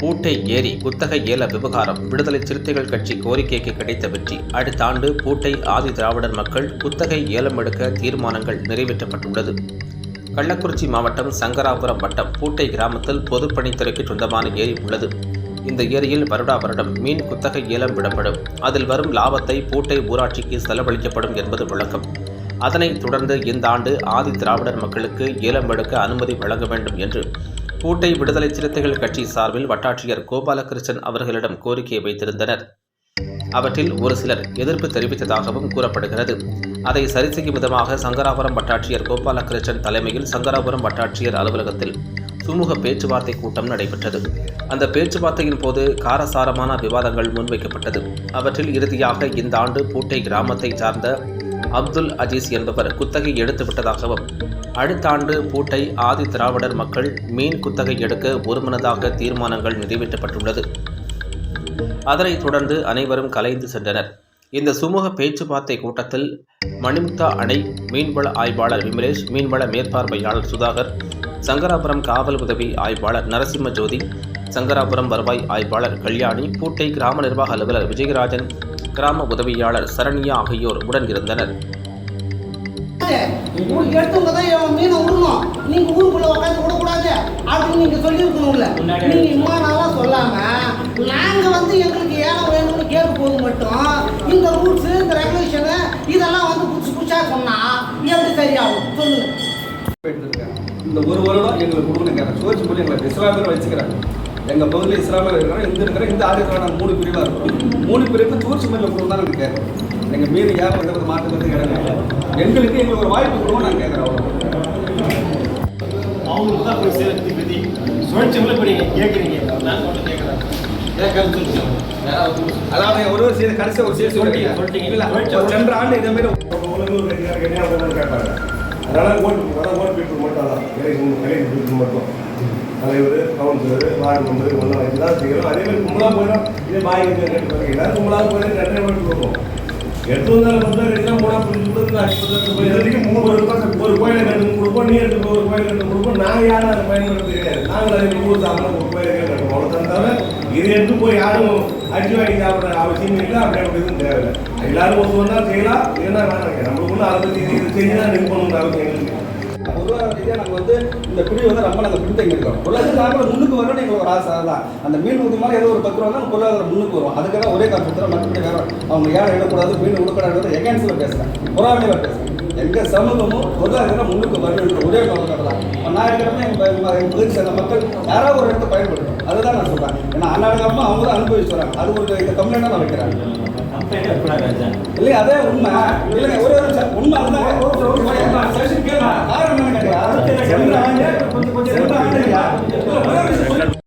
பூட்டை ஏரி குத்தகை ஏல விவகாரம் விடுதலை சிறுத்தைகள் கட்சி கோரிக்கைக்கு கிடைத்த வெற்றி. அடுத்த ஆண்டு பூட்டை ஆதி திராவிடர் மக்கள் குத்தகை ஏலம் எடுக்க தீர்மானங்கள் நிறைவேற்றப்பட்டுள்ளது. கள்ளக்குறிச்சி மாவட்டம் சங்கராபுரம் வட்டம் பூட்டை கிராமத்தில் பொதுப்பணித்துறைக்கு சொந்தமான ஏரி உள்ளது. இந்த ஏரியில் வருடா வருடம் மீன் குத்தகை ஏலம் விடப்படும். அதில் வரும் லாபத்தை பூட்டை ஊராட்சிக்கு செலவழிக்கப்படும் என்பது விளக்கம். அதனைத் தொடர்ந்து இந்த ஆண்டு ஆதி திராவிடர் மக்களுக்கு ஏலம் எடுக்க அனுமதி வழங்க வேண்டும் என்று பூட்டை விடுதலை சிறுத்தைகள் கட்சி சார்பில் வட்டாட்சியர் கோபாலகிருஷ்ணன் அவர்களிடம் கோரிக்கை வைத்திருந்தனர். அவற்றில் ஒரு சிலர் எதிர்ப்பு தெரிவித்ததாகவும் கூறப்படுகிறது. அதை சரி செய்யும் விதமாக சங்கராபுரம் வட்டாட்சியர் கோபாலகிருஷ்ணன் தலைமையில் சங்கராபுரம் வட்டாட்சியர் அலுவலகத்தில் சுமூக பேச்சுவார்த்தை கூட்டம் நடைபெற்றது. அந்த பேச்சுவார்த்தையின் போது காரசாரமான விவாதங்கள் முன்வைக்கப்பட்டது. அவற்றில் இறுதியாக இந்த ஆண்டு பூட்டை கிராமத்தை சார்ந்த அப்துல் அஜீஸ் என்பவர் குத்தகை எடுத்து விட்டதாகவும், அடுத்த ஆண்டு பூட்டை ஆதி திராவிடர் மக்கள் மீன் குத்தகை எடுக்க ஒருமனதாக தீர்மானங்கள் நிறைவேற்றப்பட்டுள்ளது. அதனைத் தொடர்ந்து அனைவரும் கலைந்து சென்றனர். இந்த சுமூக பேச்சுவார்த்தை கூட்டத்தில் மணிமுக்தா அணை மீன்வள ஆய்வாளர் விமலேஷ், மீன்வள மேற்பார்வையாளர் சுதாகர், சங்கராபுரம் காவல் உதவி ஆய்வாளர் நரசிம்ம ஜோதி, சங்கராபுரம் வருவாய் ஆய்வாளர் கல்யாணி, பூட்டை கிராம நிர்வாக அலுவலர் விஜயராஜன், கிராம உதவியாளர் சரண்யா ஆகியோர் உடன் இருந்தனர். இந்த ஒரு வருடம் எங்களுக்கு கொடுக்கணுங்க. சோர்ச்சி போட்டு எங்களுக்கு இஸ்லாமியர் வச்சுக்கிறாங்க. எங்கள் பகுதியில் இஸ்லாமியர் இருக்கிறாங்க, இந்த ஆதிக்காக நாங்கள் 3 பிரிவாக இருக்கிறோம். 3 பிரிவுக்கு சோர்ச்சி முறையில் கொடுக்கணும் தான் நாங்கள் கேட்குறோம். எங்கள் மீது யாரும் எந்த மாற்றத்துக்கு கிடையாது. எங்களுக்கு ஒரு வாய்ப்பு கொடுக்கணும் நாங்கள் கேட்குறோம். அவங்களுக்கு தான் போய் சேர்த்து விதி சுழற்சி முறை இப்போ நீங்கள் கேட்குறீங்க. நான் ஒன்று கேட்குறேன். அதாவது ஒரு சேர்த்து கடைசியாக ஒரு சேர்த்து சொல்லிட்டீங்க இல்லை. சென்ற ஆண்டு இதேமாரி கேட்பாங்க. அதனால் ஓட்டு பீட்டு மட்டும் தான் கலை மட்டும் தலைவர், கவுன்சிலர், வார்டு மெம்பர் ஒன்றா வச்சு தான் செய்யணும். அதேமாதிரி கும்பலாக போயிடும். இதே பாய் கேட்டு எல்லாரும் கும்பலாக போயிடும். 2 ஓட்டு கொடுப்போம். 8 வந்தாலும் 3 புரிஞ்சு ஒரு கோயிலை கட்டு கொடுப்போம். நீ எடுத்து ஒரு கோயில் கட்டு கொடுப்போம். நாங்கள் யாரும் அதை பயன்படுத்த தெரியாது. நாங்கள் அதை ஊர் சாப்பிட ஒரு கோயிலை கட்டுவோம். அவ்வளோ தவிர இதை எடுத்து போய் யாரும் அடிச்சு வாங்கி சாப்பிட்ற அவசியம் இல்லை. அப்படி எதுவும் தேவையில்லை. எல்லாரும் ஒன்று வந்தால் செய்யலாம். ஏன்னா நம்மளுக்குள்ள அதை பற்றி இது செஞ்சு தான் நிற்பணுங்கிற அவசியம் எங்களுக்கு. பொதுவாக ரீதியாக நாங்கள் இந்த பிரிவு ரொம்ப நாங்கள் பிடித்தங்கிருக்கோம். பொருளாதார முன்னுக்கு வரணும்னு எங்களுக்கு ஒரு ஆசை தான். அந்த மீன் ஊதியமாக ஏதோ ஒரு 10 ரூபா தான் பொருளாதாரம் முன்னுக்கு வரும். அதுக்காக ஒரே காரணத்தில் மற்றபடி வேறு அவங்க ஏன் இடக்கூடாது, மீன் கொடுக்கூடாது எகேன்ஸ்டில் பேசுகிறேன், பொறாமையில் பேசுகிறேன். எங்கள் சமூகமும் பொருளாதாரம் முன்னுக்கு வரணும் ஒரே காரணத்தில் தான். நான் இருக்கிறப்ப எங்கள் பகுதி சேர்ந்த மக்கள் யாராவது ஒரு இடத்தை பயன்படுத்தணும். அதுதான் நான் சொல்கிறேன். ஏன்னா அன்னாடகமாக அவங்க தான் அனுபவிச்சு வராங்க. அது ஒரு இந்த கம்ப்ளைண்டாக நான் வைக்கிறேன். இல்லையா அதே உண்மை இல்லைங்க. ஒரே உண்மை அதுதான்.